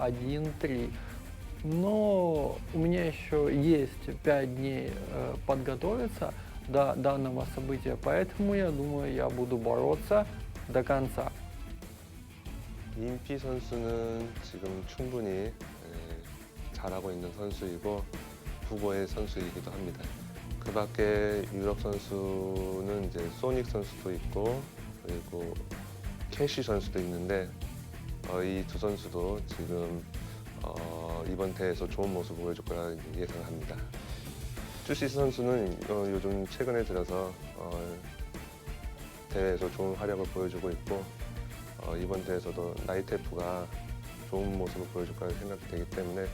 1-3. Но у меня еще есть 5 дней подготовиться до данного события, поэтому я думаю, я буду бороться до конца. 인피 선수는 지금 충분히 잘하고 있는 선수이고 후보의 선수이기도 합니다. 그 밖에 유럽 선수는 이제 소닉 선수도 있고 그리고 캐시 선수도 있는데 이 두 선수도 지금 이번 대회에서 좋은 모습을 보여줄 거라 예상합니다. 쭈시스 선수는 요즘 최근에 들어서 대회에서 좋은 활약을 보여주고 있고 이번 대회에서도 나이테프가 좋은 모습을 보여줄 거라 생각되기 때문에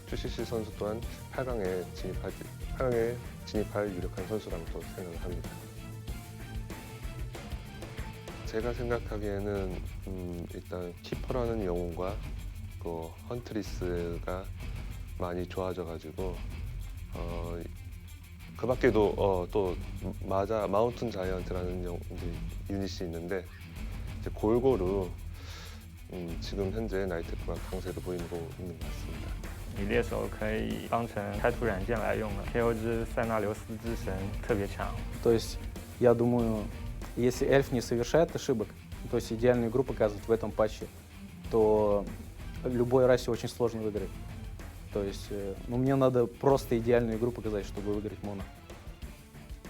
쭈시스 선수 또한 8강에 진입할 유력한 선수라고 또 생각을 합니다. 제가 생각하기에는 일단 키퍼라는 영웅과 그 헌트리스가 많이 좋아져가지고 그 밖에도 또 마운틴 자이언트라는 유닛이 있는데 이제 골고루 지금 현재 나이테프가 강세를 보이고 있는 것 같습니다. 你猎手可以当成开图软件来用的 ，KO 之塞纳留斯之神特别强。То есть, я думаю, если эльф не совершает ошибок, то есть идеальную игру показывать в этом патче, то любой расе очень сложно выиграть. То есть, мне надо просто идеальную игру показать, чтобы выиграть моно.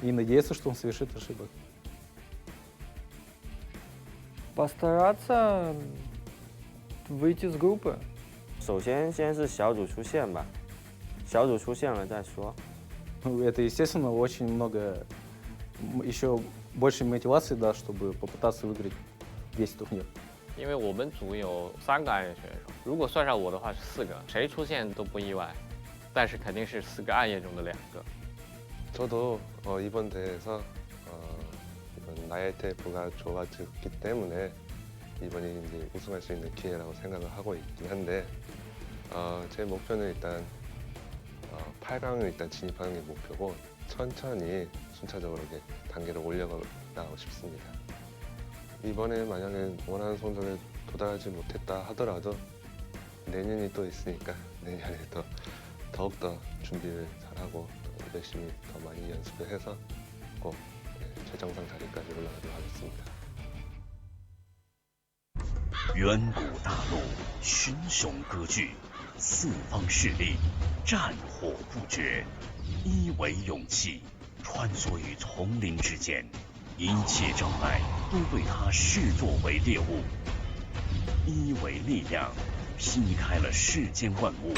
И надеяться, что он совершит ошибок. Постараться выйти с группы. 首先是小组出线吧，小组出线了再说。Это, естественно, очень много, еще больше мотивации, да, чтобы попытаться выиграть весь турнир. 因为我们组有3个暗夜选手，如果算上我的话是4个，谁出现都不意外，但是肯定是4个暗夜中的2个。 저도 이번 대회에서 이번 나이테프가 좋아졌기 때문에 이번이 이제 우승할 수 있는 기회라고 생각을 하고 있긴 한데 제 목표는 일단 8강을 일단 진입하는 게 목표고 천천히 순차적으로 이렇게 단계를 올려나가고 싶습니다. 이번에 만약에 원하는 성적에 도달하지 못했다 하더라도 내년이 또 있으니까 내년에 또 더욱더 준비를 잘하고 또 열심히 더 많이 연습을 해서 꼭 최정상 자리까지 올라가도록 하겠습니다. 远古大陆，群雄割据，四方势力，战火不绝。一为勇气，穿梭于丛林之间，一切障碍都被他视作为猎物。一为力量，劈开了世间万物，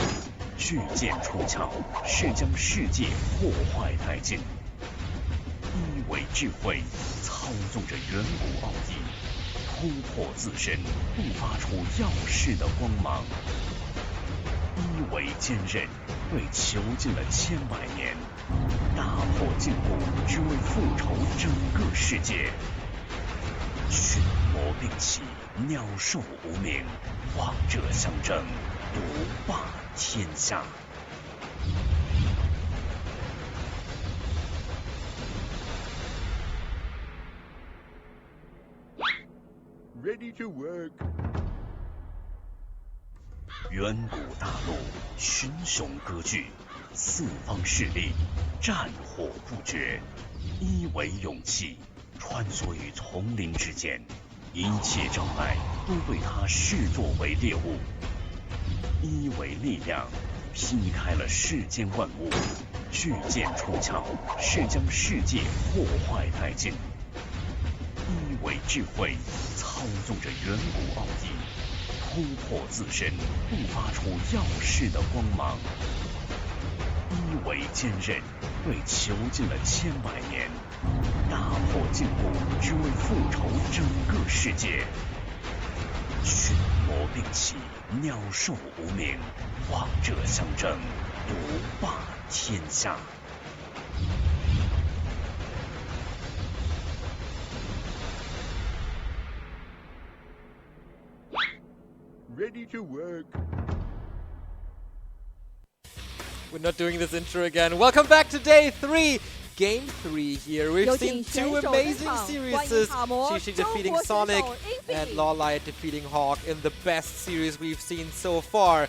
巨剑出鞘，是将世界破坏殆尽。一为智慧，操纵着远古奥义。 突破自身，迸发出耀世的光芒。一为坚韧，对囚禁了千百年，打破禁锢，只为复仇整个世界。群魔并起，鸟兽无名，王者相争，独霸天下。 Ready to work. 远古大陆，群雄割据，四方势力，战火不绝。一为勇气，穿梭于丛林之间，一切障碍都被他视作为猎物。一为力量，劈开了世间万物，巨剑出鞘，是将世界破坏殆尽。一为智慧。 操纵着远古奥义，突破自身，迸发出耀世的光芒。一为坚韧，对囚禁了千百年，打破禁锢，只为复仇整个世界。群魔并起，鸟兽无名，王者相争，独霸天下。 Ready to work. We're not doing this intro again. Welcome back to day 3. Game 3 here. We've seen two amazing series. Shishi defeating Sonic and Lawlight defeating Hawk in the best series we've seen so far.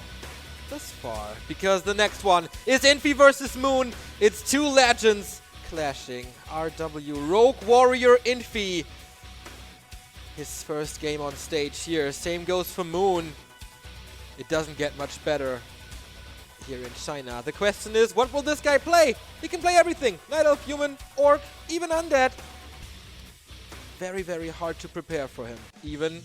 Thus far. Because the next one is Infi versus Moon. It's two legends clashing. RW Rogue Warrior Infi. His first game on stage here. Same goes for Moon. It doesn't get much better here in China. The question is, what will this guy play? He can play everything. Night Elf, Human, Orc, even Undead. Very, very hard to prepare for him. Even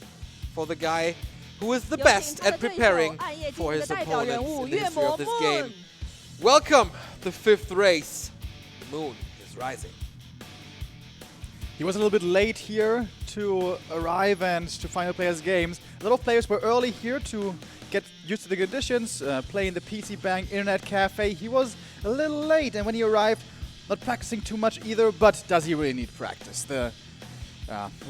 for the guy who is the best at preparing for his opponents in the history of this game. Welcome, the 5th race. Moon is rising. He was a little bit late here to arrive and to final players games. A lot of players were early here to get used to the conditions, play in the PC Bank Internet Cafe. He was a little late, and when he arrived, not practicing too much either, but does he really need practice? The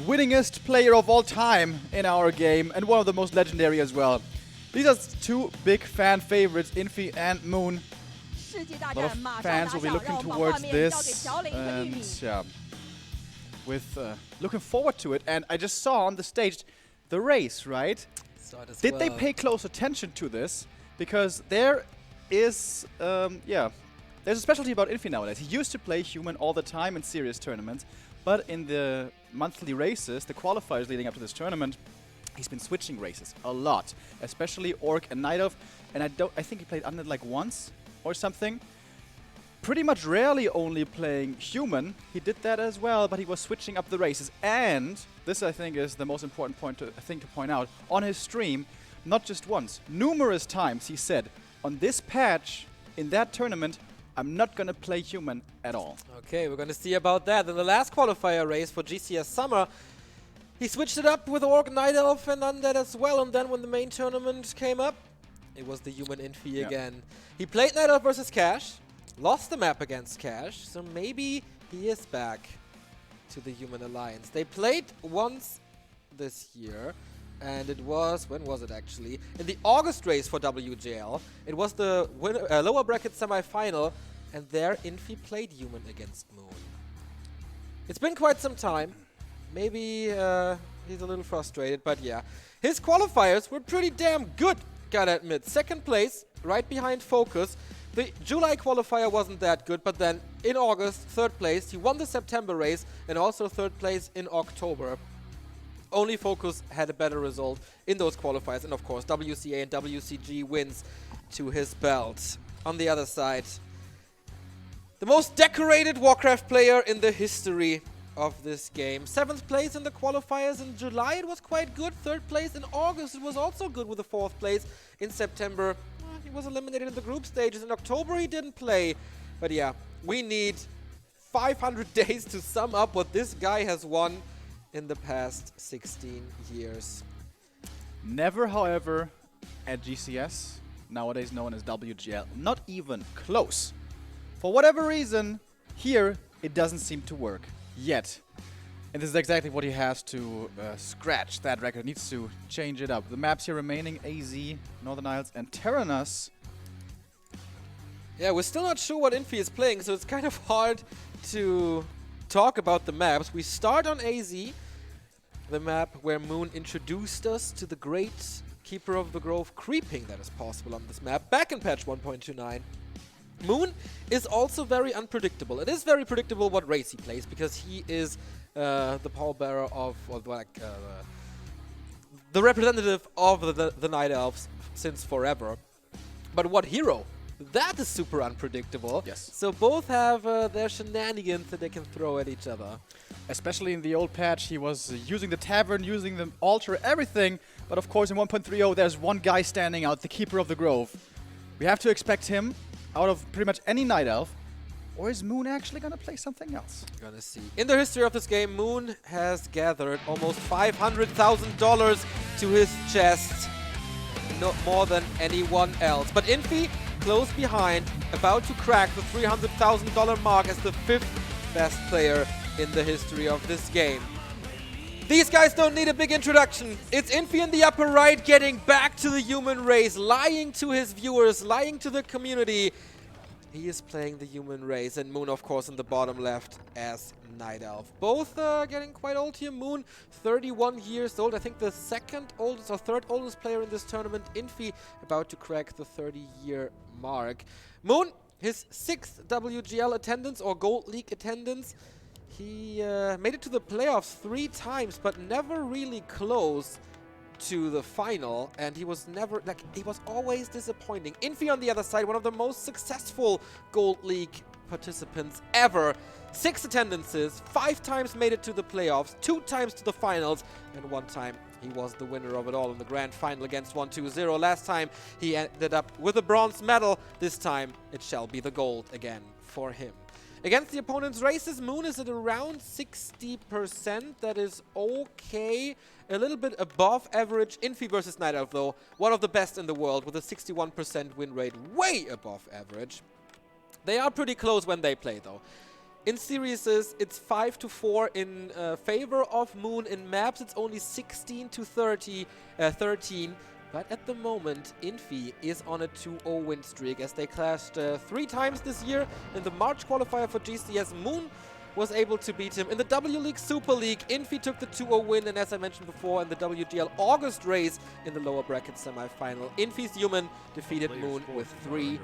winningest player of all time in our game, and one of the most legendary as well. These are two big fan favorites, Infi and Moon. A lot of fans will be looking towards this, and yeah, with looking forward to it. And I just saw on the stage the race, right? Did they pay close attention to this? Because there is, there's a specialty about Infi nowadays. He used to play Human all the time in serious tournaments, but in the monthly races, the qualifiers leading up to this tournament, he's been switching races a lot, especially Orc and Night Elf. And I think he played Undead like once or something. Pretty much rarely only playing Human. He did that as well, but he was switching up the races. And this, I think, is the most important thing to point out. On his stream, not just once, numerous times he said, on this patch, in that tournament, I'm not going to play Human at all. Okay, we're going to see about that. In the last qualifier race for GCS Summer, he switched it up with Orc, Night Elf, and Undead as well. And then when the main tournament came up, it was the Human Infi again. He played Night Elf versus Cash. Lost the map against Cash, so maybe he is back to the Human Alliance. They played once this year, and it was, when was it actually? In the August race for WGL. It was the lower bracket semi-final, and there Infi played Human against Moon. It's been quite some time. Maybe he's a little frustrated, but yeah. His qualifiers were pretty damn good, gotta admit. 2nd place, right behind Focus. The July qualifier wasn't that good, but then in August, 3rd place. He won the September race and also 3rd place in October. Only Focus had a better result in those qualifiers. And of course, WCA and WCG wins to his belt. On the other side, the most decorated Warcraft player in the history of this game. 7th place in the qualifiers in July, it was quite good. 3rd place in August, it was also good with the 4th place. In September, he was eliminated in the group stages. In October, he didn't play. But yeah, we need 500 days to sum up what this guy has won in the past 16 years. Never, however, at GCS, nowadays known as WGL. Not even close. For whatever reason, here, it doesn't seem to work. Yet. And this is exactly what he has to scratch that record. Needs to change it up. The maps here remaining, AZ, Northern Isles, and Terenas. Yeah, we're still not sure what Infi is playing, so it's kind of hard to talk about the maps. We start on AZ, the map where Moon introduced us to the great Keeper of the Grove creeping that is possible on this map back in patch 1.29. Moon is also very unpredictable. It is very predictable what race he plays because he is the pallbearer of, the representative of the Night Elves since forever. But what hero? That is super unpredictable. Yes. So both have their shenanigans that they can throw at each other. Especially in the old patch, he was using the Tavern, using the altar, everything. But of course, in 1.30, there's one guy standing out, the Keeper of the Grove. We have to expect him out of pretty much any Night Elf. Or is Moon actually going to play something else? We're gonna see. In the history of this game, Moon has gathered almost $500,000 to his chest. No more than anyone else. But Infi, close behind, about to crack the $300,000 mark as the 5th best player in the history of this game. These guys don't need a big introduction. It's Infi in the upper right getting back to the human race, lying to his viewers, lying to the community. he is playing the human race, and Moon, of course, in the bottom left as Night Elf. Both getting quite old here. Moon, 31 years old. I think the second oldest or third oldest player in this tournament. Infi about to crack the 30-year mark. Moon, his 6th WGL attendance or Gold League attendance. He made it to the playoffs 3 times, but never really close to the final, and he was never, like, he was always disappointing. Infi on the other side, one of the most successful Gold League participants ever. 6 attendances, 5 times made it to the playoffs, 2 times to the finals, and 1 time he was the winner of it all in the grand final against 1-2-0. Last time he ended up with a bronze medal. This time it shall be the gold again for him. Against the opponent's races, Moon is at around 60%. That is okay. A little bit above average. Infi versus Night Elf, though, one of the best in the world with a 61% win rate, way above average. They are pretty close when they play, though. In series, it's 5-4 in favor of Moon. In maps, it's only 16-13. But at the moment, Infi is on a 2-0 win streak as they clashed 3 times this year. In the March qualifier for GCS, Moon was able to beat him. In the W League Super League, Infi took the 2-0 win, and as I mentioned before, in the WGL August race in the lower bracket semi-final, Infi's human defeated Moon with 3-2-1.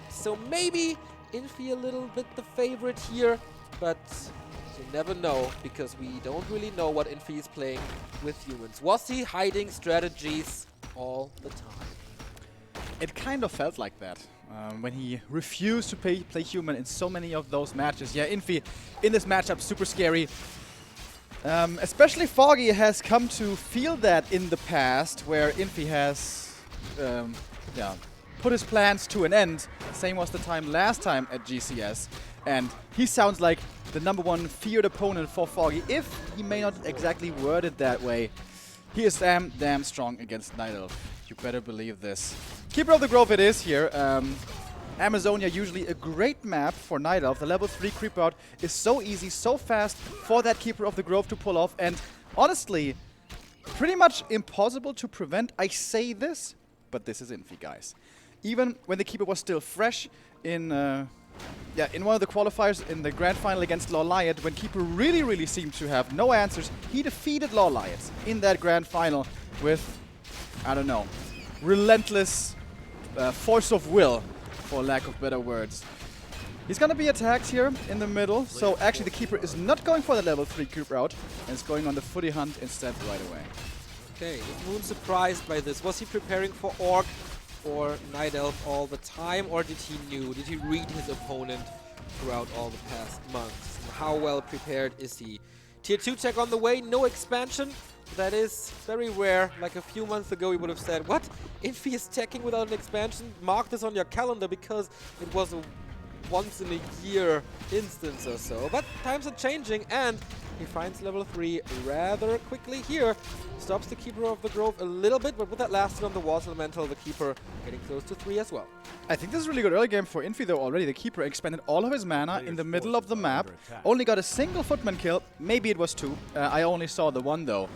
So maybe Infi a little bit the favorite here, but you never know, because we don't really know what Infi is playing with humans. Was he hiding strategies all the time? It kind of felt like that when he refused to play human in so many of those matches. Yeah, Infi in this matchup, super scary. Especially Foggy has come to feel that in the past, where Infi has put his plans to an end. Same was the time last time at GCS. And he sounds like the #1 feared opponent for Foggy. If he may not exactly word it that way, he is damn strong against Night Elf. You better believe this. Keeper of the Grove it is here. Amazonia, usually a great map for Night Elf. The level 3 creep out is so easy, so fast for that Keeper of the Grove to pull off. And honestly, pretty much impossible to prevent. I say this, but this is Infi, guys. Even when the Keeper was still fresh in one of the qualifiers in the grand final against Lawliot, when Keeper really seemed to have no answers, he defeated Lawliot in that grand final with, I don't know, relentless force of will, for lack of better words. He's gonna be attacked here in the middle, so actually the Keeper is not going for the level 3 creep route, and is going on the footy hunt instead right away. Okay, is Moon surprised by this? Was he preparing for Orc or Night Elf all the time, or did he read his opponent throughout all the past months? And how well prepared is he? Tier 2 tech on the way, no expansion. That is very rare. Like a few months ago, we would have said, what? Infi is teching without an expansion? Mark this on your calendar, because it was a once-in-a-year instance or so. But times are changing, and he finds level 3 rather quickly here. Stops the Keeper of the Grove a little bit, but with that last hit on the Water Elemental, the Keeper getting close to 3 as well. I think this is a really good early game for Infi, though. Already the Keeper expended all of his mana in the middle of the map. Only got a single footman kill. Maybe it was 2. I only saw the 1, though.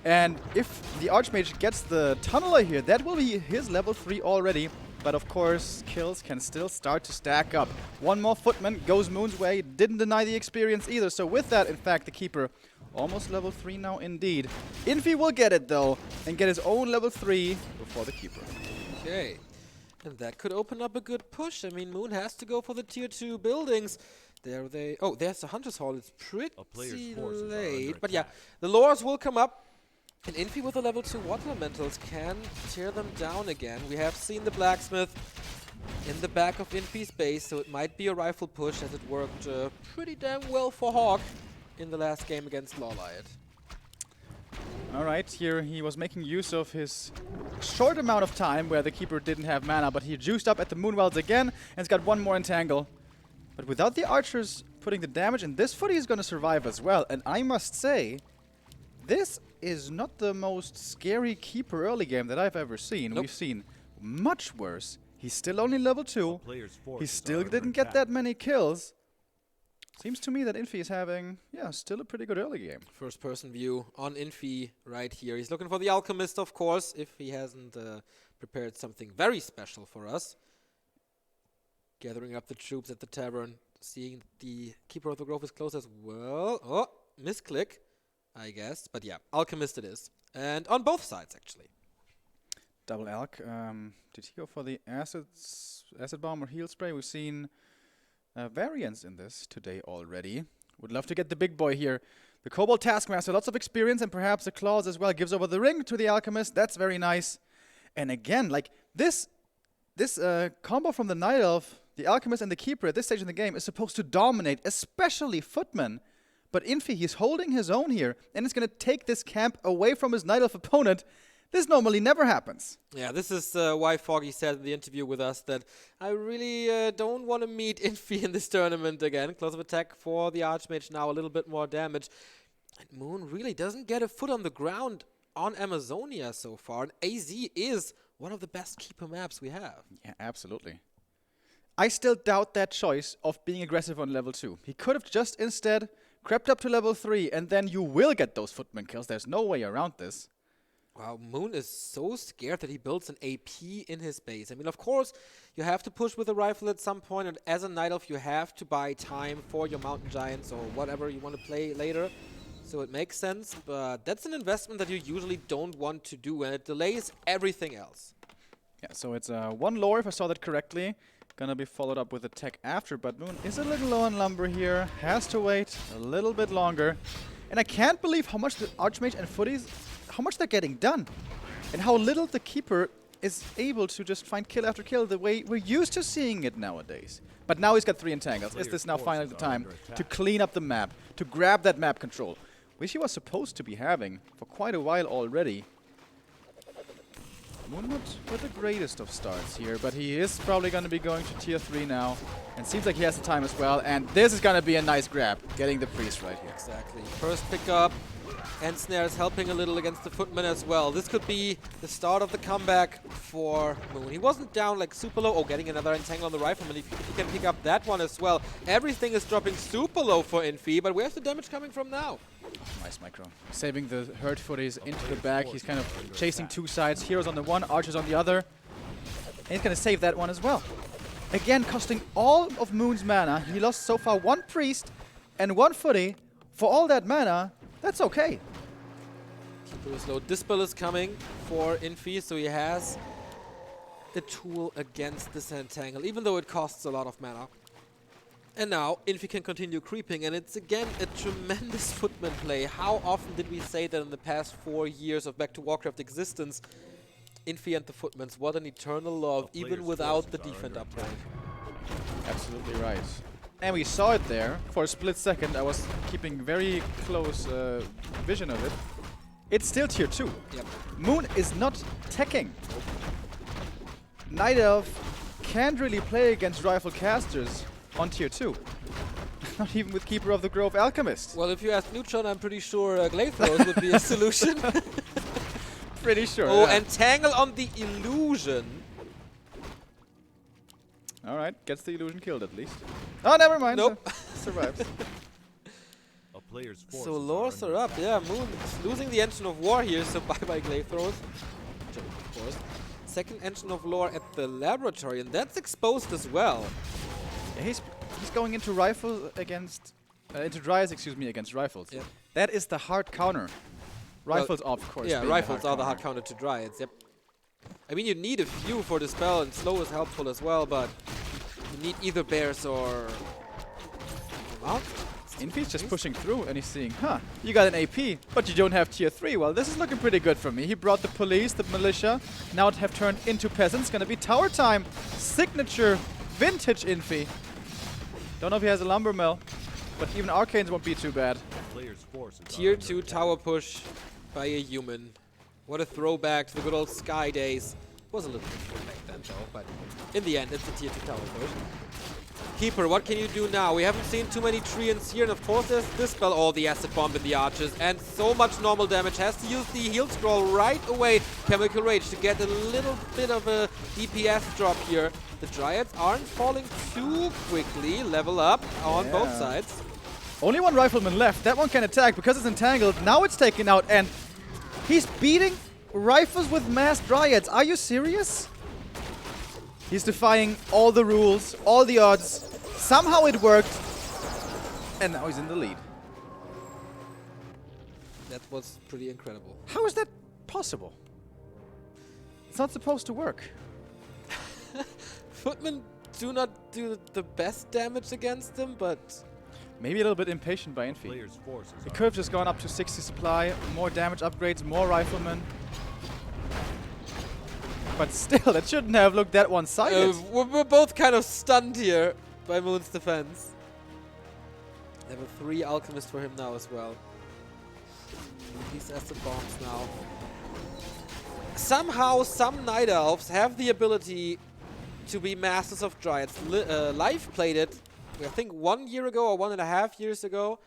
And if the Archmage gets the Tunneler here, that will be his level 3 already. But of course, kills can still start to stack up. 1 more footman goes Moon's way. Didn't deny the experience either. So with that, in fact, the Keeper almost level 3 now indeed. Infi will get it, though, and get his own level 3 before the Keeper. Okay. And that could open up a good push. I mean, Moon has to go for the tier 2 buildings. There they... Oh, there's the Hunter's Hall. It's pretty late. But yeah, the lures will come up. And Infi with the level 2 Water Elementals can tear them down again. We have seen the Blacksmith in the back of Infi's base, so it might be a rifle push, as it worked pretty damn well for Hawk in the last game against Lawliot. Alright, here he was making use of his short amount of time where the Keeper didn't have mana, but he juiced up at the Moonwells again, and has got 1 more entangle. But without the archers putting the damage, and this footy is going to survive as well. And I must say, this is not the most scary Keeper early game that I've ever seen. Nope. We've seen much worse. He's still only level 2. He still didn't get that many kills. Seems to me that Infi is having, still a pretty good early game. First person view on Infi right here. He's looking for the Alchemist, of course, if he hasn't prepared something very special for us. Gathering up the troops at the tavern, seeing the Keeper of the Grove is close as well. Oh, misclick, I guess. But yeah, Alchemist it is. And on both sides, actually. Double Alch. Did he go for the acid bomb or heal spray? We've seen variants in this today already. Would love to get the big boy here. The Kobold Taskmaster, lots of experience, and perhaps the claws as well. Gives over the ring to the Alchemist. That's very nice. And again, like this combo from the Night Elf, the Alchemist, and the Keeper at this stage in the game is supposed to dominate, especially Footman. But Infi, he's holding his own here, and it's going to take this camp away from his Night Elf opponent. This normally never happens. Yeah, this is why Foggy said in the interview with us that I really don't want to meet Infi in this tournament again. Close of attack for the Archmage now, a little bit more damage. And Moon really doesn't get a foot on the ground on Amazonia so far. And AZ is one of the best Keeper maps we have. Yeah, absolutely. I still doubt that choice of being aggressive on level 2. He could have just instead crept up to level 3, and then you will get those Footman kills. There's no way around this. Wow, Moon is so scared that he builds an AP in his base. I mean, of course, you have to push with a rifle at some point, and as a Night Elf, you have to buy time for your Mountain Giants or whatever you want to play later. So it makes sense, but that's an investment that you usually don't want to do, and it delays everything else. Yeah, so it's one lore, if I saw that correctly. Gonna be followed up with a tech after, but Moon is a little low on lumber here. Has to wait a little bit longer. And I can't believe how much the Archmage and Footies, how much they're getting done. And how little the Keeper is able to just find kill after kill the way we're used to seeing it nowadays. But now he's got 3 entangles. Is this now finally the time to clean up the map, to grab that map control, which he was supposed to be having for quite a while already? Moon not with the greatest of starts here, but he is probably going to be going to tier 3 now. And seems like he has the time as well. And this is going to be a nice grab, getting the priest right here. Exactly. First pickup. And Snare is helping a little against the Footman as well. This could be the start of the comeback for Moon. He wasn't down like super low. Oh, getting another entangle on the Rifleman. If he can pick up that one as well. Everything is dropping super low for Infi, but where's the damage coming from now? Nice micro. Saving the hurt Footies into the back. He's kind of chasing 2 sides. Heroes on the one, Archers on the other. And he's going to save that one as well. Again, costing all of Moon's mana. He lost so far 1 Priest and 1 Footy. For all that mana, that's okay. Keeper is low. Dispel is coming for Infi, so he has the tool against this entangle, even though it costs a lot of mana. And now Infi can continue creeping, and it's again a tremendous Footman play. How often did we say that in the past 4 years of Back to Warcraft existence? Infi and the Footmans, what an eternal love, even without the defend upgrade. Absolutely right. And we saw it there for a split second. I was keeping very close vision of it. It's still tier 2. Yep. Moon is not teching. Night Elf can't really play against rifle casters on tier 2. Not even with Keeper of the Grove Alchemist. Well, if you ask Neutron, I'm pretty sure Glaive Throws would be a solution. Pretty sure. Oh, yeah. Entangle on the Illusion. Alright, gets the illusion killed at least. Oh, never mind. Nope. Survives. So lores are up. Yeah, Moon is losing the Engine of War here, so bye-bye Glaive Throws. Of course. Second Engine of Lore at the laboratory, and that's exposed as well. Yeah, he's going into rifles against... into Dryas, excuse me, against rifles. Yep. That is the hard counter. Rifles, well, of course. Yeah, rifles are the hard counter to Dryads, yep. I mean, you need a few for the spell, and slow is helpful as well, but you need either bears or... Well, Infi's just pushing through, and he's seeing, huh, you got an AP, but you don't have tier 3. Well, this is looking pretty good for me. He brought the police, the militia, now it have turned into peasants. Gonna be tower time. Signature, vintage Infi. Don't know if he has a lumber mill, but even arcanes won't be too bad. Tier 2 tower push by a human. What a throwback to the good old Sky days. Was a little bit back then though, but in the end it's a tier 2 tower push. Keeper, what can you do now? We haven't seen too many treants here, and of course there's this spell, oh, the acid bomb in the archers, and so much normal damage. Has to use the heal scroll right away, Chemical Rage, to get a little bit of a DPS drop here. The Dryads aren't falling too quickly, level up on both sides. Only 1 rifleman left, that one can attack because it's entangled. Now it's taken out, and he's beating rifles with mass Dryads. Are you serious? He's defying all the rules, all the odds. Somehow it worked. And now he's in the lead. That was pretty incredible. How is that possible? It's not supposed to work. Footmen do not do the best damage against them, but Maybe a little bit impatient by Infi. It could have just gone up to 60 supply, more damage upgrades, more riflemen. But still, that shouldn't have looked that one-sided. we're both kind of stunned here by Moon's defense. Level 3 alchemist for him now as well. These acid bombs now. Somehow, some Night Elves have the ability to be Masters of Dryads. Live played it, I think 1 year ago or 1.5 years ago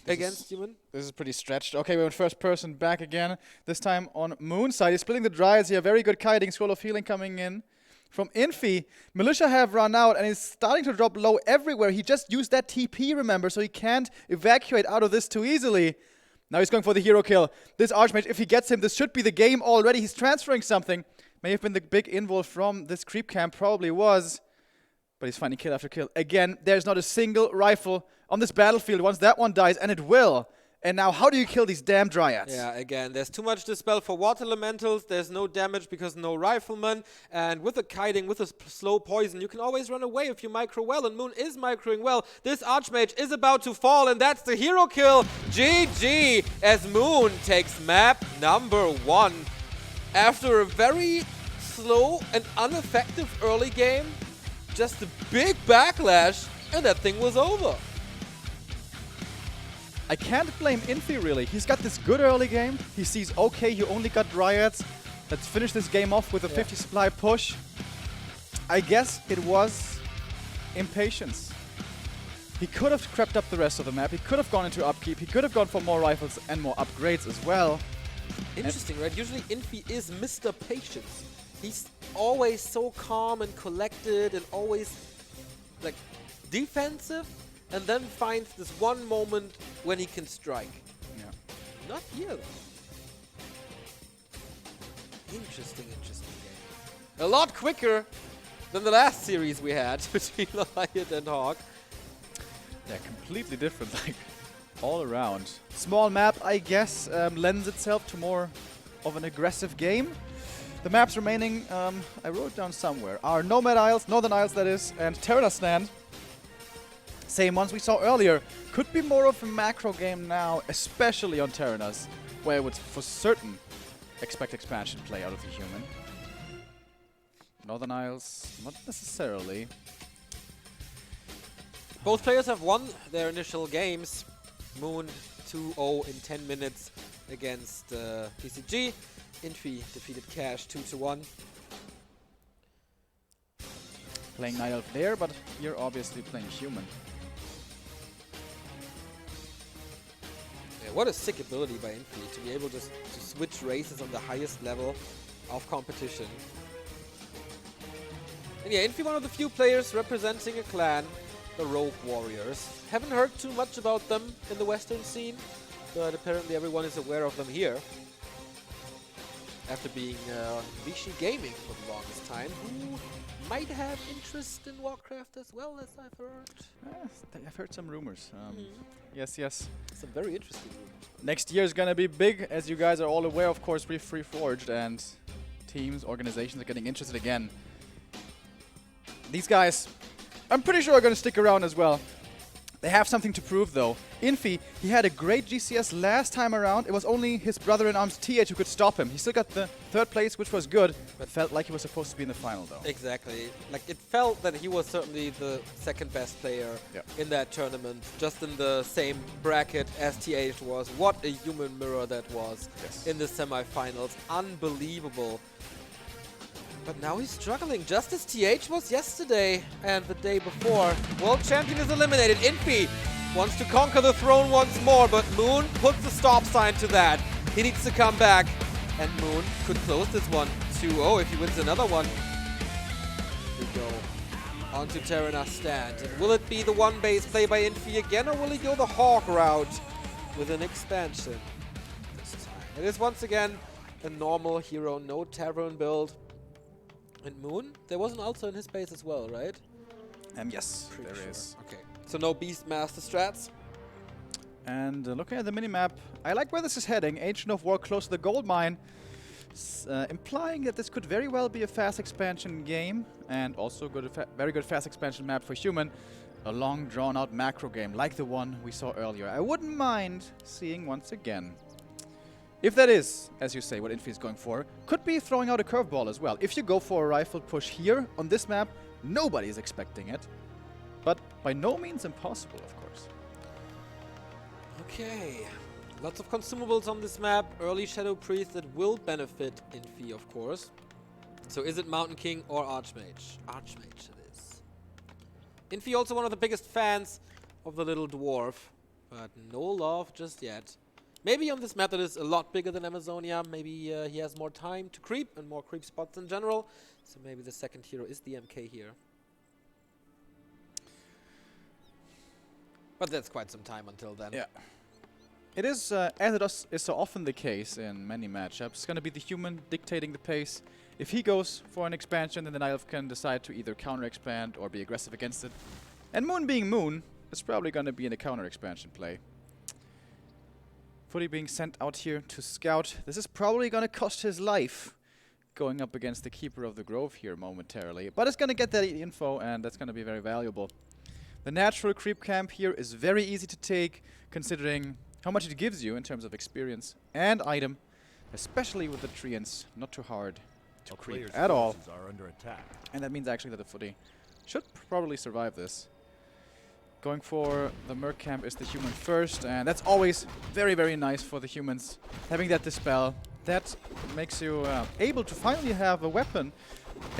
against Human. This is pretty stretched. Okay, we went first person back again. This time on Moon's side. He's splitting the Dryads here. Very good kiting. Scroll of Healing coming in from Infi. Militia have run out and he's starting to drop low everywhere. He just used that TP, remember, so he can't evacuate out of this too easily. Now he's going for the hero kill. This Archmage, if he gets him, this should be the game already. He's transferring something. May have been the big involve from this creep camp, probably was. But he's finding kill after kill. Again, there's not a single rifle on this battlefield once that one dies, and it will. And now, how do you kill these damn Dryads? Yeah, again, there's too much dispel for water elementals. There's no damage because no rifleman. And with the kiting, with the slow poison, you can always run away if you micro well. And Moon is microing well. This Archmage is about to fall, and that's the hero kill. GG, as Moon takes map number 1. After a very slow and ineffective early game, just a big backlash, and that thing was over. I can't blame Infi, really. He's got this good early game. He sees, okay, you only got Dryads. Let's finish this game off with a 50 supply push. I guess it was impatience. He could have crept up the rest of the map. He could have gone into upkeep. He could have gone for more rifles and more upgrades as well. Interesting, right? Usually Infi is Mr. Patience. He's always so calm and collected and always like defensive, and then finds this one moment when he can strike. Yeah. Not here though. Interesting game. A lot quicker than the last series we had between Lion and Hawk. Yeah, completely different, like all around. Small map, I guess, lends itself to more of an aggressive game. The maps remaining, I wrote down somewhere, are Nomad Isles, Northern Isles that is, and Terenas stand. Same ones we saw earlier. Could be more of a macro game now, especially on Terenas, where I would for certain expect expansion play out of the Human. Northern Isles, not necessarily. Both players have won their initial games. Moon 2-0 in 10 minutes against PCG. Infi defeated Cash 2-1. Playing Night Elf there, but you're obviously playing Human. Yeah, what a sick ability by Infi to be able to switch races on the highest level of competition. And yeah, Infi, one of the few players representing a clan, the Rogue Warriors. Haven't heard too much about them in the Western scene, but apparently everyone is aware of them here. After being on Vichy Gaming for the longest time, who might have interest in Warcraft as well, as I've heard. I've heard some rumors. Yes. Some very interesting rumors. Next year is going to be big, as you guys are all aware, of course, we're Free-Forged, and teams, organizations are getting interested again. These guys, I'm pretty sure are going to stick around as well. They have something to prove, though. Infi, he had a great GCS last time around. It was only his brother-in-arms TH who could stop him. He still got the 3rd place, which was good, but felt like he was supposed to be in the final, though. Exactly. Like, it felt that he was certainly the 2nd best player in that tournament, just in the same bracket as TH was. What a human mirror that was in the semifinals. Unbelievable. But now he's struggling, just as TH was yesterday and the day before. World champion is eliminated. Infi wants to conquer the throne once more, but Moon puts a stop sign to that. He needs to come back, and Moon could close this one 2-0 if he wins another one. Here we go onto Terenas stand. And will it be the one base play by Infi again, or will he go the Hawk route with an expansion this time? It is once again a normal hero, no Tavern build. And Moon? There was an Ulcer in his base as well, right? Yes, Pretty there sure. is. Okay. So no Beastmaster strats? And looking at the minimap, I like where this is heading. Agent of War close to the gold mine, implying that this could very well be a fast expansion game, and also very good fast expansion map for human. A long, drawn-out macro game like the one we saw earlier. I wouldn't mind seeing once again. If that is, as you say, what Infi is going for, could be throwing out a curveball as well. If you go for a rifle push here on this map, nobody is expecting it. But by no means impossible, of course. Okay. Lots of consumables on this map. Early Shadow Priest that will benefit Infi, of course. So is it Mountain King or Archmage? Archmage it is. Infi also one of the biggest fans of the little dwarf. But no love just yet. Maybe on this map that is a lot bigger than Amazonia, maybe he has more time to creep and more creep spots in general. So maybe the second hero is the MK here. But that's quite some time until then. Yeah. It is, as it is so often the case in many matchups, it's going to be the human dictating the pace. If he goes for an expansion, then the Night Elf can decide to either counter-expand or be aggressive against it. And Moon being Moon, is probably going to be in a counter-expansion play. Footy being sent out here to scout. This is probably going to cost his life, going up against the Keeper of the Grove here momentarily. But it's going to get that info, and that's going to be very valuable. The natural creep camp here is very easy to take, considering how much it gives you in terms of experience and item, especially with the treants. Not too hard to creep at all. And that means actually that the Footy should probably survive this. Going for the Merc camp is the human first, and that's always very, very nice for the humans. Having that dispel, that makes you able to finally have a weapon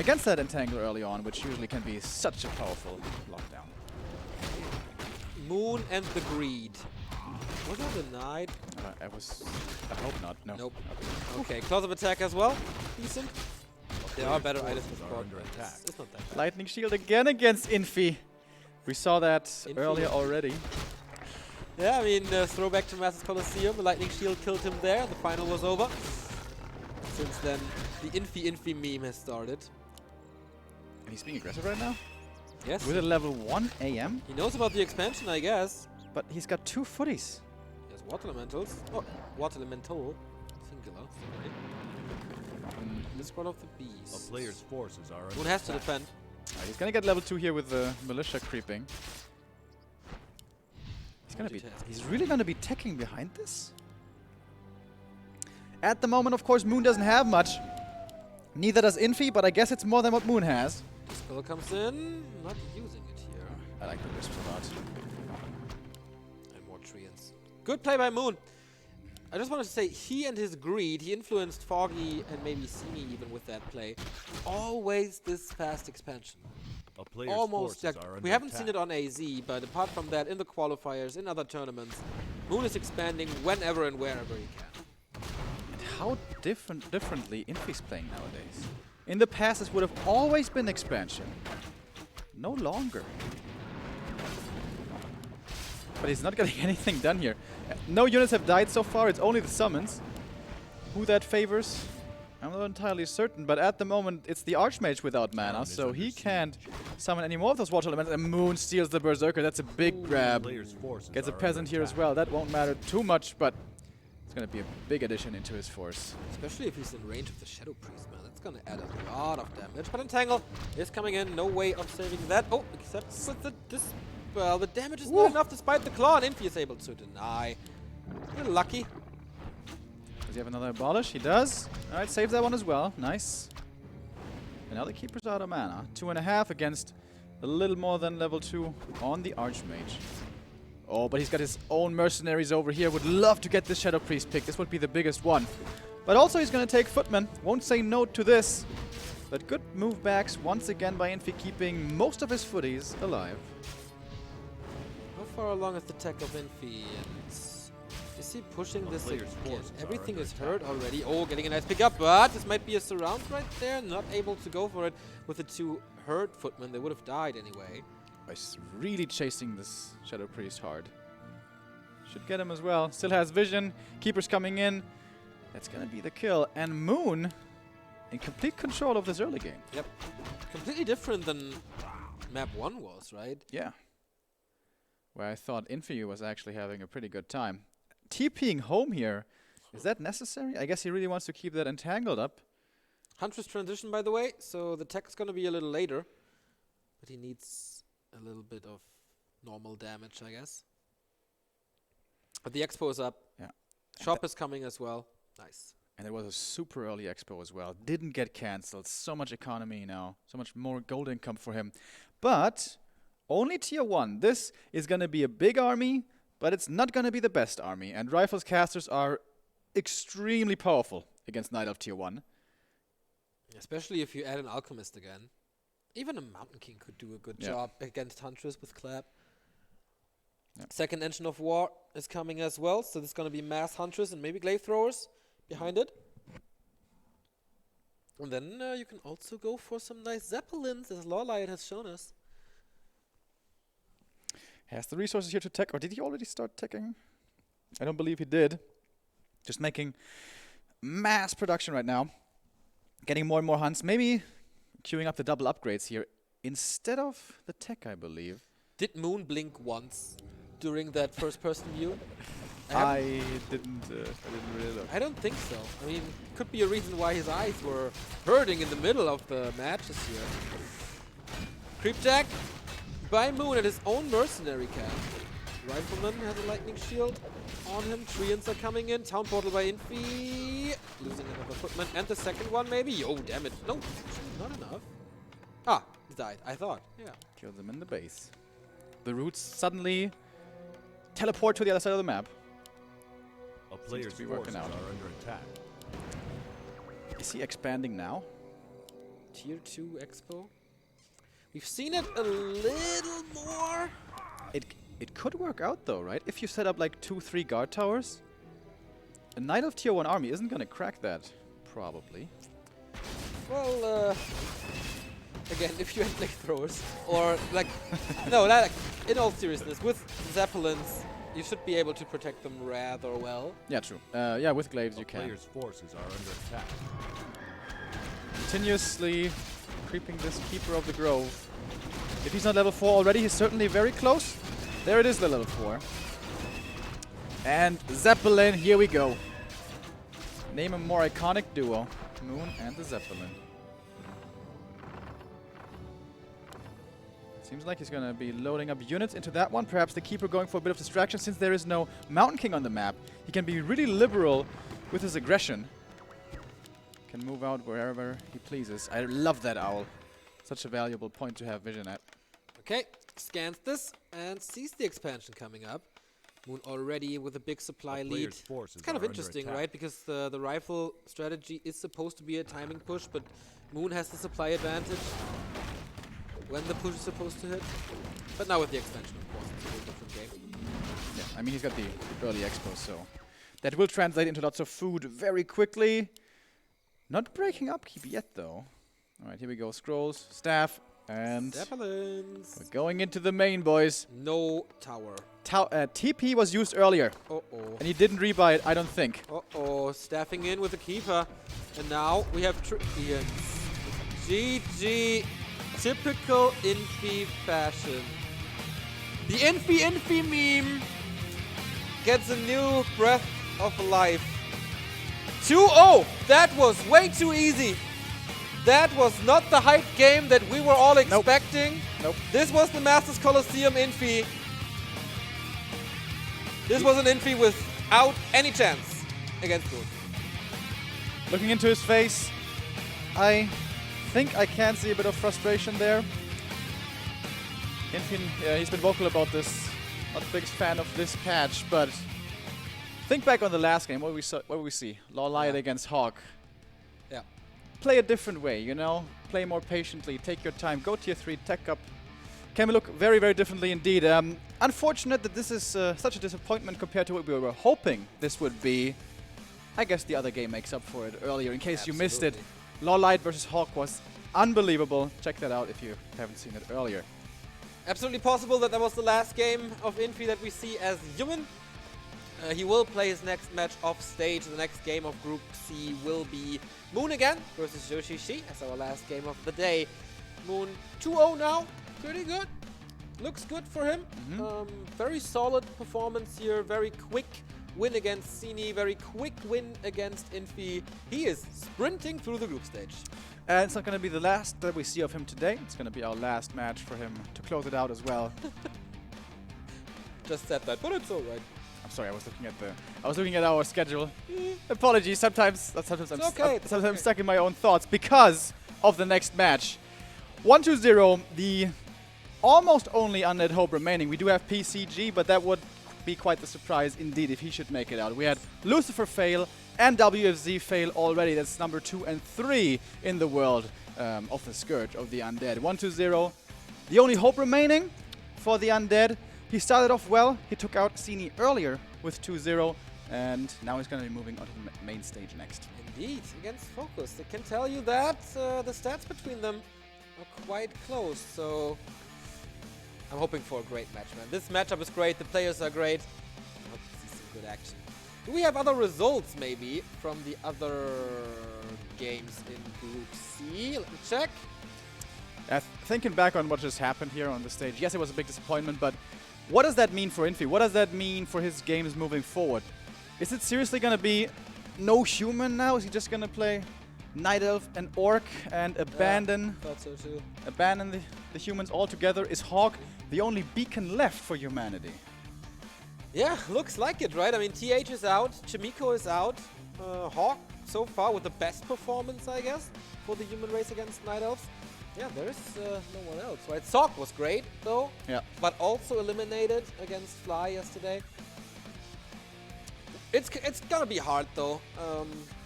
against that Entangle early on, which usually can be such a powerful lockdown. Moon and the Greed. Was that denied? I hope not. No. Nope. Okay, close of attack as well. Decent. There are better items to support. It's not that bad. Lightning Shield again against Infi. We saw that Infi earlier already. Yeah, I mean, throwback to Masters Colosseum. The Lightning Shield killed him there. The final was over. Since then, the Infi meme has started. And he's being aggressive right now? Yes. With a level 1 AM? He knows about the expansion, I guess. But he's got 2 footies. He has Water Elementals. Oh, Water Elemental. Singular. Sorry. Discord of the Beast. A player's forces are Moon has to defend. He's gonna get level 2 here with the Militia creeping. He's really gonna be teching behind this? At the moment, of course, Moon doesn't have much. Neither does Infi, but I guess it's more than what Moon has. Spell comes in, not using it here. I like the Wisp a lot. And more treants. Good play by Moon. I just wanted to say, he and his Greed, he influenced Foggy and maybe Simi even with that play. Always this fast expansion. Almost. We haven't seen it on AZ, but apart from that, in the qualifiers, in other tournaments, Moon is expanding whenever and wherever he can. And how differently Infi's playing nowadays. In the past, this would have always been expansion. No longer. But he's not getting anything done here. No units have died so far, it's only the summons. Who that favors, I'm not entirely certain, but at the moment it's the Archmage without mana, so he can't summon any more of those water elements, and Moon steals the Berserker. That's a big grab. Gets a Peasant here as well. That won't matter too much, but it's going to be a big addition into his force. Especially if he's in range of the Shadow Priest, man. That's going to add a lot of damage. But Entangle is coming in. No way of saving that. Oh, except with the Dispel. The damage is not enough despite the Claw, and Infi is able to deny. A little lucky. Does he have another Abolish? He does. Alright, saves that one as well. Nice. And now the Keeper's out of mana. 2.5 against a little more than level 2 on the Archmage. Oh, but he's got his own mercenaries over here. Would love to get this Shadow Priest pick. This would be the biggest one. But also he's going to take Footman. Won't say no to this. But good move backs once again by Infi, keeping most of his footies alive. How far along is the tech of Infi? And is he pushing this again? Everything is hurt already. Oh, getting a nice pickup, but this might be a surround right there. Not able to go for it with the 2 hurt Footmen. They would have died anyway. He's really chasing this Shadow Priest hard. Should get him as well. Still has vision. Keeper's coming in. That's gonna be the kill. And Moon in complete control of this early game. Yep. Completely different than map 1 was, right? Yeah. Where I thought Infi was actually having a pretty good time. TPing home here, is that necessary? I guess he really wants to keep that entangled up. Huntress transition, by the way, so the tech's gonna be a little later. But he needs a little bit of normal damage, I guess. But the expo is up. Yeah. Shop is coming as well. Nice. And it was a super early expo as well. Didn't get cancelled. So much economy now. So much more gold income for him. But only tier 1. This is going to be a big army, but it's not going to be the best army. And Rifles casters are extremely powerful against Night Elf tier 1. Especially if you add an Alchemist again. Even a Mountain King could do a good job against Huntress with Clap. Yep. Second Engine of War is coming as well, so there's going to be mass Huntress and maybe Glaive Throwers behind it. And then you can also go for some nice Zeppelins, as Lawlight has shown us. Has the resources here to tech, or did he already start teching? I don't believe he did. Just making mass production right now. Getting more and more hunts. Maybe queuing up the double upgrades here instead of the tech, I believe. Did Moon blink once during that first-person view? I didn't really look. I don't think so. I mean, could be a reason why his eyes were hurting in the middle of the matches here. Creep Jack by Moon at his own mercenary camp. Rifleman has a lightning shield on him. Treants are coming in. Town portal by Infi. Losing another footman. And the second one maybe. Oh, damn it. No, not enough. Ah, he died. I thought. Yeah. Killed them in the base. The roots suddenly teleport to the other side of the map. A player's to be working forces out. are under attack. Is he expanding now? Tier 2 Expo. We've seen it a little more. It could work out though, right? If you set up like 2-3 guard towers, a Knight of Tier 1 army isn't gonna crack that, probably. Well, again, if you had flamethrowers, or like, no, like, in all seriousness, with Zeppelins, you should be able to protect them rather well. Yeah, true. Yeah, with glaives you can. Player's forces are under attack. Continuously creeping this Keeper of the Grove. If he's not level 4 already, he's certainly very close. There it is, the level 4. And Zeppelin, here we go. Name a more iconic duo. Moon and the Zeppelin. Seems like he's going to be loading up units into that one. Perhaps the Keeper going for a bit of distraction since there is no Mountain King on the map. He can be really liberal with his aggression. Can move out wherever he pleases. I love that owl. Such a valuable point to have vision at. Okay, scans this and sees the expansion coming up. Moon already with a big supply lead. It's kind of interesting, right? Because the rifle strategy is supposed to be a timing push, but Moon has the supply advantage when the push is supposed to hit. But now with the expansion, of course, it's a whole different game. Yeah, I mean, he's got the early expo, so that will translate into lots of food very quickly. Not breaking upkeep yet, though. All right, here we go. Scrolls, staff, and Zeppelins. we're going into the main, boys. No tower. TP was used earlier. Uh-oh. And he didn't rebuy it, I don't think. Uh-oh, staffing in with the Keeper. And now we have Treants. GG. Typical Infi fashion. The Infi meme gets a new breath of life. 2-0! That was way too easy. That was not the hype game that we were all expecting. Nope. This was the Masters Colosseum Infi. This was an Infi without any chance against Moon. Looking into his face, I think I can see a bit of frustration there. Infin, he's been vocal about this. Not the biggest fan of this patch, but think back on the last game. What do we see? Lawlight against Hawk. Yeah. Play a different way, you know? Play more patiently. Take your time. Go tier 3, tech up. Can look very, very differently indeed. Unfortunate that this is such a disappointment compared to what we were hoping this would be. I guess the other game makes up for it earlier. In case you missed it, Lawlight versus Hawk was unbelievable. Check that out if you haven't seen it earlier. Absolutely possible that that was the last game of Infi that we see as human. He will play his next match off stage. The next game of Group C will be Moon again versus Yoshi Shi as our last game of the day. Moon 2-0 now, pretty good. Looks good for him. Very solid performance here, very quick win against Sini, very quick win against Infi. He is sprinting through the group stage. And it's not going to be the last that we see of him today. It's going to be our last match for him to close it out as well. Just said that, but it's all right. I'm sorry, I was looking at our schedule. Apologies, sometimes I'm stuck in my own thoughts because of the next match. 1-2-0, the almost only undead hope remaining. We do have PCG, but that would be quite the surprise indeed if he should make it out. We had Lucifer fail and WFZ fail already. That's number 2 and 3 in the world of the Scourge of the undead. 1-2-0, the only hope remaining for the undead. He started off well. He took out Sini earlier with 2-0, and now he's going to be moving on to the main stage next. Indeed, against Focus. I can tell you that the stats between them are quite close, so I'm hoping for a great match, man. This matchup is great. The players are great. I hope to see some good action. Do we have other results, maybe, from the other games in Group C? Let me check. Thinking back on what just happened here on the stage, yes, it was a big disappointment, but what does that mean for Infi? What does that mean for his games moving forward? Is it seriously going to be no human now? Is he just going to play Night Elf and Orc and abandon the humans altogether? Is Hawk the only beacon left for humanity? Yeah, looks like it, right? I mean, TH is out, Chimiko is out. Hawk, so far, with the best performance, I guess, for the human race against Night Elves. Yeah, there's no one else, right? Sok was great, though, but also eliminated against Fly yesterday. It's gonna be hard, though.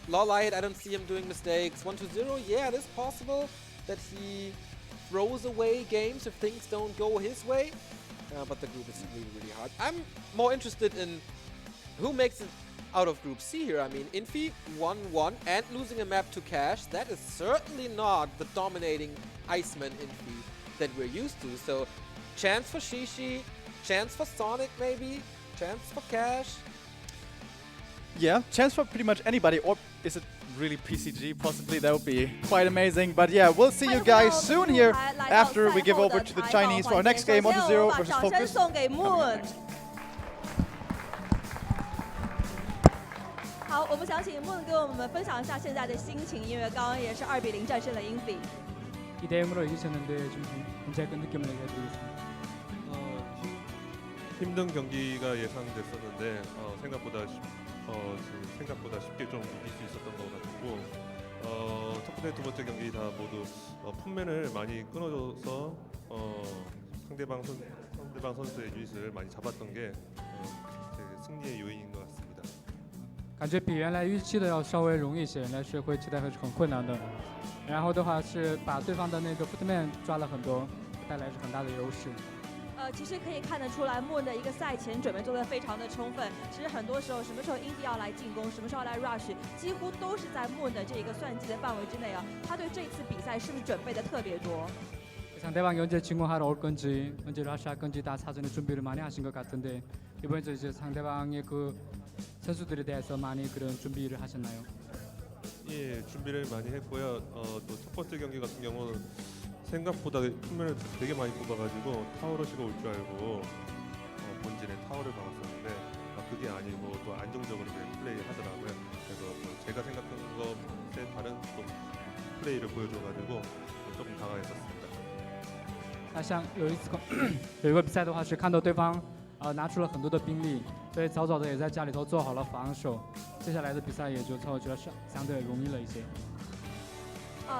Lolite, I don't see him doing mistakes. 1-2-0, yeah, it is possible that he throws away games if things don't go his way. But the group is really, really hard. I'm more interested in who makes it out of Group C here. I mean, Infi 1-1 and losing a map to Cash. That is certainly not the dominating Iceman Infi that we're used to. So, chance for Shishi, chance for Sonic maybe, chance for Cash. Yeah, chance for pretty much anybody. Or is it really PCG? Possibly, that would be quite amazing. But yeah, we'll see you guys soon here after we give over to the Chinese for our next game, 1-0 versus Focus. 好，我们想请 Moon 给我们分享一下现在的心情，因为刚刚也是2比0战胜了 Infi。 2대 0으로 이기셨는데 좀 괜찮은 느낌을 얘기해드리겠습니다. 힘든 경기가 예상됐었는데 생각보다 쉽게 좀 이길 수 있었던 것 같고 첫 번째, 두 번째 경기 다 모두 품면을 많이 끊어줘서 상대방 선수의 유닛을 많이 잡았던 게 제 승리의 요인인 것 같습니다. 感觉比原来预期的要稍微容易一些，原来是会期待会是很困难的。然后的话是把对方的那个 footman 抓了很多，带来是很大的优势。其实可以看得出来 ，Moon 的一个赛前准备做得非常的充分。其实很多时候，什么时候 Infi 要来进攻，什么时候来 rush， 几乎都是在 Moon 的这个算计的范围之内啊。他对这次比赛是不是准备的特别多？ 상대방이 언제 진공하러 올 건지, 언제 러시할 건지 다 사전에 준비를 많이 하신 것 같은데 이번에 이제 상대방의 그 선수들에 대해서 많이 그런 준비를 하셨나요? 예, 준비를 많이 했고요. 또 첫 번째 경기 같은 경우는 생각보다 품면을 되게 많이 뽑아가지고 타워러시가 올 줄 알고 본진에 타워를 박았었는데 그게 아니고 또 안정적으로 플레이 하더라고요. 그래서 제가 생각한 것에 다른 또 플레이를 보여줘가지고 조금 당황했었습니다. 那像有一个比赛的话是看到对方拿出了很多的兵力，所以早早的也在家里头做好了防守，接下来的比赛也就我觉得是相对容易了一些。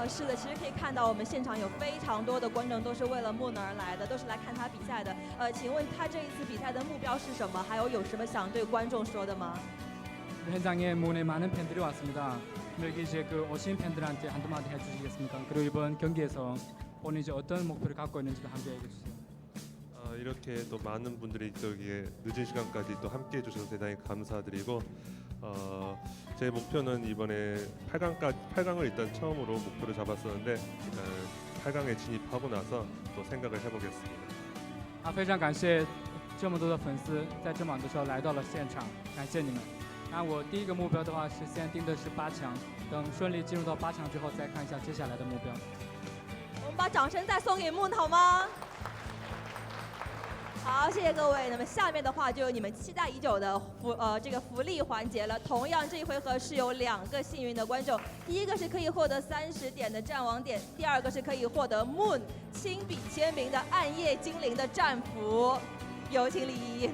是的，其实可以看到我们现场有非常多的观众都是为了 Moon 而来的，都是来看他比赛的。请问他这一次比赛的目标是什么？还有什么想对观众说的吗？ 현장에 Moon의 많은 팬들이 왔습니다. 여기 이제 그 오신 팬들한테 한두 마디 해주시겠습니까? 그리고 이번 경기에서 오늘 이제 어떤 목표를 갖고 있는지도 함께 얘기해 주세요. 이렇게 또 많은 분들이 여기에 늦은 시간까지 또 함께 해주셔서 대단히 감사드리고 제 목표는 이번에 8강을 일단 처음으로 목표로 잡았었는데 일단 8강에 진입하고 나서 또 생각을 해보겠습니다. 非常感谢这么多的粉丝在这么晚的时候来到了现场，感谢你们。那我第一个目标的话是先定的是8强，等顺利进入到8强之后再看一下接下来的目标。我们把掌声再送给 Moon 好吗？好，谢谢各位。那么下面的话就有你们期待已久的这个福利环节了。同样这一回合是有2个幸运的观众，第一个是可以获得30点的战王点，第2个是可以获得 Moon 亲笔签名的暗夜精灵的战服。有请礼仪。